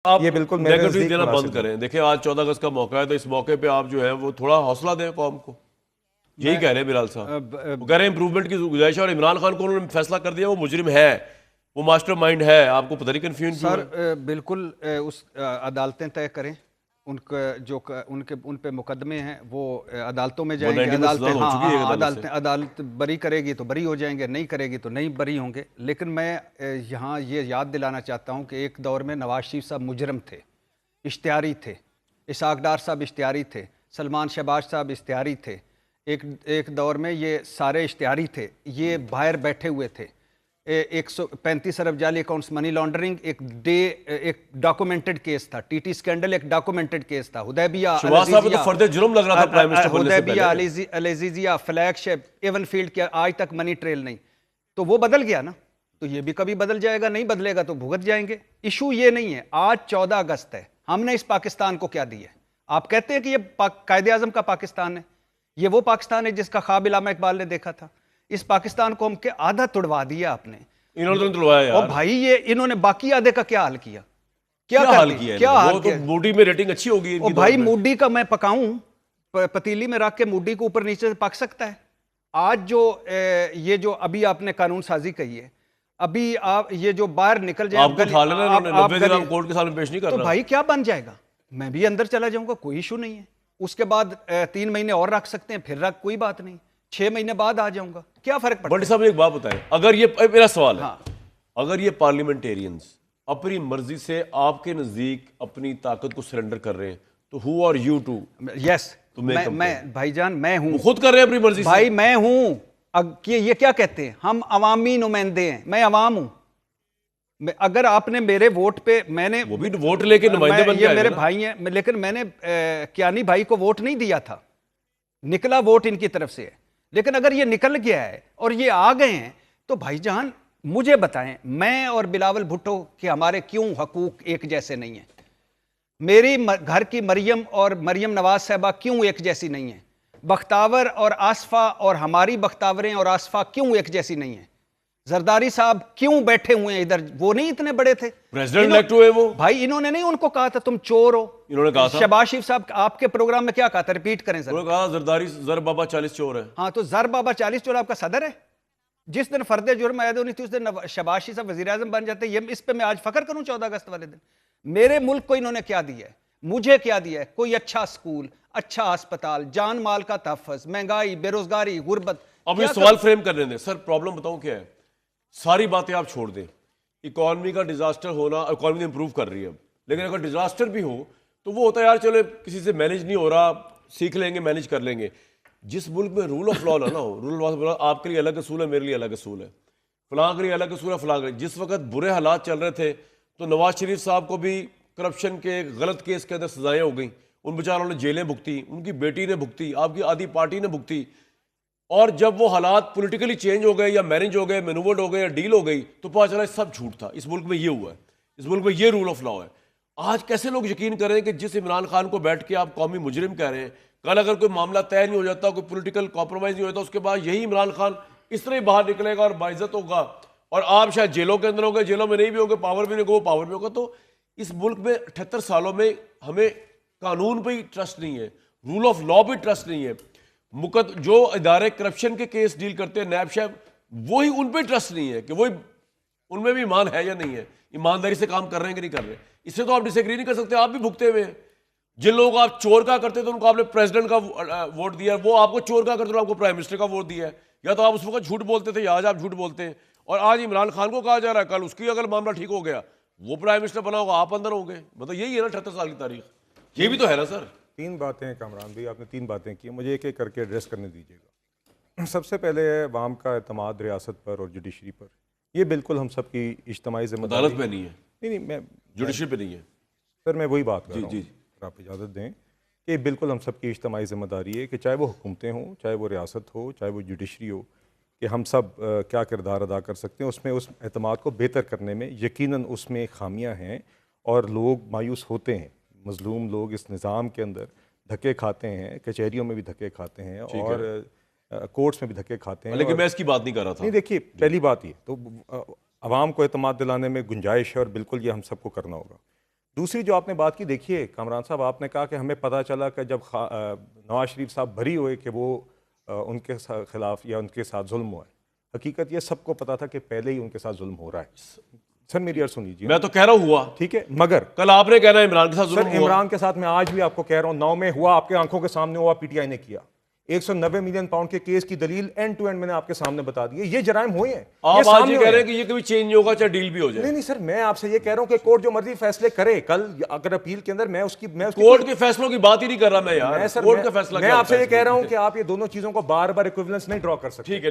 आप ये बिल्कुल नेगेटिव देना बंद करें। देखिए आज 14 अगस्त का मौका है, तो इस मौके पे आप जो है वो थोड़ा हौसला दें कौम को। यही कह रहे हैं बिलाल साहब, वो कह रहे हैं इंप्रूवमेंट की गुजारिश है। और इमरान खान को उन्होंने फैसला कर दिया वो मुजरिम है, वो मास्टरमाइंड है। आपको पता नहीं कंफ्यूजन क्यों सर है? बिल्कुल उस अदालतें तय करें, उनका उनके उन पे मुकदमे हैं वो अदालतों में जाएंगे। 190 में अदालतें सजा हो चुकी है एक अदालत से। अदालत बरी करेगी तो बरी हो जाएंगे, नहीं करेगी तो नहीं बरी होंगे। लेकिन मैं यहाँ ये याद दिलाना चाहता हूँ कि एक दौर में नवाज शरीफ साहब मुजरम थे, इश्तिहारी थे, इसाक डार साहब इश्तिहारी थे, सलमान शहबाज साहब इश्तिहारी थे। एक दौर में ये सारे इश्तिहारी थे, ये बाहर बैठे हुए थे। 135 अरब जाली अकाउंट्स मनी लॉन्ड्रिंग एक डॉक्यूमेंटेड केस था। टीटी स्कैंडल एक डॉक्यूमेंटेड केस था। हुदैबिया तो फर्दे जुर्म लग रहा था प्राइम मिनिस्टर बनने से हुदैबिया पहले। अलेजीजिया फ्लैगशिप एवनफील्ड के आज तक मनी ट्रेल नहीं। तो वो बदल गया ना, तो ये भी कभी बदल जाएगा, नहीं बदलेगा तो भुगत जाएंगे। इशू ये नहीं है। आज 14 अगस्त है, हमने इस पाकिस्तान को क्या दिया है? आप कहते हैं कि ये कायदे आजम का पाकिस्तान है, ये वो पाकिस्तान है जिसका ख्वाब इलामा इकबाल ने देखा था। इस पाकिस्तान को हम के आधा तुड़वा दिया आपने। इन्होंने तो तुड़वाया यार। और भाई ये इन्होंने बाकी आधे का क्या हाल किया? क्या हाल किया? क्या हाल वो तो मूडी में रेटिंग अच्छी होगी और भाई मूडी का मैं पकाऊं, पतीली में रख के मूडी को ऊपर नीचे से पक सकता है। आज जो ये जो अभी आपने कानून साजी कही है, अभी आप ये जो बाहर निकल जाए आपको उठा लेना इन्होंने, 90 दिन आप कोर्ट के सामने पेश नहीं कर तो रहा। भाई क्या बन जाएगा? मैं भी अंदर चला जाऊंगा, कोई इशू नहीं है। उसके बाद 3 महीने और रख सकते हैं, फिर रख, कोई बात नहीं। 6 महीने बाद आ जाऊंगा, क्या फर्क पड़ता है? बट साहब एक बात बताएं, अगर ये मेरा सवाल है, हाँ। अगर ये पार्लियामेंटेरियंस अपनी मर्जी से आपके नजदीक अपनी ताकत को सरेंडर कर रहे हैं, तो who are you to? Yes, मैं भाईजान मैं हूं। खुद कर रहे हैं अपनी मर्जी से भाई मैं हूं। ये क्या कहते हैं, हम अवामी नुमाइंदे हैं, मैं अवाम हूं। अगर आपने मेरे वोट पे, मैंने वो भी वोट लेके नुमाइंदे बन के ये मेरे भाई हैं, लेकिन मैंने कियानी भाई को वोट नहीं दिया था, निकला वोट इनकी तरफ से है। लेकिन अगर ये निकल गया है और ये आ गए हैं, तो भाईजान मुझे बताएं, मैं और बिलावल भुट्टो के हमारे क्यों हकूक एक जैसे नहीं है? मेरी घर की मरियम और मरियम नवाज साहबा क्यों एक जैसी नहीं है? बख्तावर और आसफा और हमारी बख्तावरें और आसफा क्यों एक जैसी नहीं है? जरदारी साहब क्यों बैठे हुए हैं इधर? वो नहीं इतने बड़े थे? प्रेसिडेंट इलेक्ट हुए वो। भाई इन्होंने नहीं उनको कहा था तुम चोर हो? इन्होंने कहा था। शहबाज शरीफ साहब आपके प्रोग्राम में क्या कहा था? रिपीट करें सर। उन्होंने कहा जरदारी जर बाबा 40 चोर है। हाँ, तो जर बाबा 40 चोर आपका सदर है। जिस दिन फर्दे जुर्म आयद होनी थी उस दिन शहबाज शरीफ साहब वजीर आजम बन जाते। ये इस पे मैं आज फख्र करूं 14 अगस्त वाले दिन। मेरे मुल्क को इन्होंने क्या दिया है? मुझे क्या दिया है? कोई अच्छा स्कूल, अच्छा अस्पताल, जान माल का तहफ़्फ़ुज़, महंगाई, बेरोजगारी, गुर्बत। अब ये सवाल फ्रेम करने दें सर। प्रॉब्लम बताऊं क्या है? सारी बातें आप छोड़ दें, इकॉनमी का डिजास्टर होना, इकॉनमी इंप्रूव कर रही है, लेकिन अगर डिजास्टर भी हो तो वो होता है यार चलो किसी से मैनेज नहीं हो रहा, सीख लेंगे, मैनेज कर लेंगे। जिस मुल्क में रूल ऑफ लॉ ना हो, रूल ऑफ लॉ आपके लिए अलग असूल है, मेरे लिए अलग असूल है, फलां के लिए अलग असूल है, फलां के। जिस वक्त बुरे हालात चल रहे थे तो नवाज शरीफ साहब को भी करप्शन के गलत केस के अंदर सजाएं हो गई, उन बेचारों ने जेलें भुगती, उनकी बेटी ने भुगती, आपकी आधी पार्टी ने भुगती। और जब वो हालात पॉलिटिकली चेंज हो गए या मैनेज हो गए, मैनूवर्ड हो गए या डील हो गई, तो पता चला सब झूठ था। इस मुल्क में ये हुआ है, इस मुल्क में ये रूल ऑफ लॉ है। आज कैसे लोग यकीन करें कि जिस इमरान खान को बैठ के आप कौमी मुजरिम कह रहे हैं, कल अगर कोई मामला तय नहीं हो जाता, कोई पॉलिटिकल कॉम्प्रोमाइज नहीं होता, उसके बाद यही इमरान खान इस तरह ही बाहर निकलेगा और बाइज्जत होगा, और आप शायद जेलों के अंदर होंगे, जेलों में नहीं भी होंगे, पावर भी नहीं होगा, वो पावर में होगा। तो इस मुल्क में 78 सालों में हमें कानून पर ही ट्रस्ट नहीं है, रूल ऑफ लॉ पर ट्रस्ट नहीं है। जो इदारे करप्शन के केस डील करते हैं, नैब शैब, वही उन पर ट्रस्ट नहीं है कि वही उनमें भी ईमान है या नहीं है, ईमानदारी से काम कर रहे हैं कि नहीं कर रहे। इससे तो आप डिसएग्री नहीं कर सकते, आप भी भुगते हुए हैं। जिन लोगों को आप चोर का करते थे उनको आपने प्रेसिडेंट का वोट दिया, वो आपको चोर का करते थे आपको प्राइम मिनिस्टर का वोट दिया है। या तो आप उस वक्त झूठ बोलते थे या आज आप झूठ बोलते हैं। और आज इमरान खान को कहा जा रहा है कल उसकी अगर मामला ठीक हो गया, वो प्राइम मिनिस्टर बना होगा, आप अंदर होंगे। मतलब यही है ना 78 साल की तारीख, ये भी तो है ना सर। 3 बातें हैं कामरान भाई, आपने 3 बातें की, मुझे एक एक करके एड्रेस करने दीजिएगा। सबसे पहले है अवाम का एतमाद रियासत पर और जुडिशरी पर। ये बिल्कुल हम सब की इज्तिमाई जिम्मेदारी। अदालत पे नहीं है, नहीं, मैं जुडिशरी पे नहीं है सर, मैं वही बात कर रहा हूँ। जी। अगर आप इजाज़त दें कि बिल्कुल हम सब की इज्तिमाई जिम्मेदारी है कि चाहे वो हुकूमतें हों, चाहे वो रियासत हो, चाहे वो जुडिशरी हो, कि हम सब क्या किरदार अदा कर सकते हैं उसमें, उस एतमाद को बेहतर करने में। यकीनन उसमें खामियां हैं और लोग मायूस होते हैं, मजलूम लोग इस निज़ाम के अंदर धक्के खाते हैं, कचहरियों में भी धक्के खाते हैं और कोर्ट्स में भी धक्के खाते हैं। लेकिन मैं इसकी बात नहीं कर रहा था। नहीं, देखिए, पहली बात ये तो आवाम को एतमाद दिलाने में गुंजाइश है और बिल्कुल ये हम सबको करना होगा। दूसरी जो आपने बात की, देखिए कामरान साहब, आपने कहा कि हमें पता चला कि जब नवाज शरीफ साहब बरी हुए कि वो उनके खिलाफ या उनके साथ जुल्म हुआ है। हकीकत ये सबको पता था कि पहले ही उनके साथ जुल्म हो रहा है। सर मेरी अर्ज सुन लीजिए। मैं तो कह रहा हूं हुआ, ठीक है, मगर कल आपने कहना इमरान के साथ जुल्म सर हुआ। इमरान के साथ मैं आज भी आपको कह रहा हूं, 9 में हुआ, आपके आंखों के सामने हुआ, पीटीआई ने किया। 190 मिलियन पाउंड के केस की दलील एंड टू एंड मैंने आपके सामने बता दी है। ये जराइम हुए हैं, आप आज सामने ये हुए कह रहे हैं। हैं कि ये कभी चेंज होगा चाहे डील भी हो जाए। नहीं नहीं सर, मैं आपसे ये कह रहा हूं कि कोर्ट जो मर्जी फैसले करे, कल अगर अपील के अंदर मैं उसकी कोर्ट के फैसलों की बात ही नहीं कर रहा मैं यार। मैं सर कोर्ट का फैसला मैं क्या आपसे होता ये है कह रहा हूं इसमें? कि आप ये दोनों चीजों को बार बार इक्विवेलेंस नहीं ड्रॉ कर सकते। ठीक है।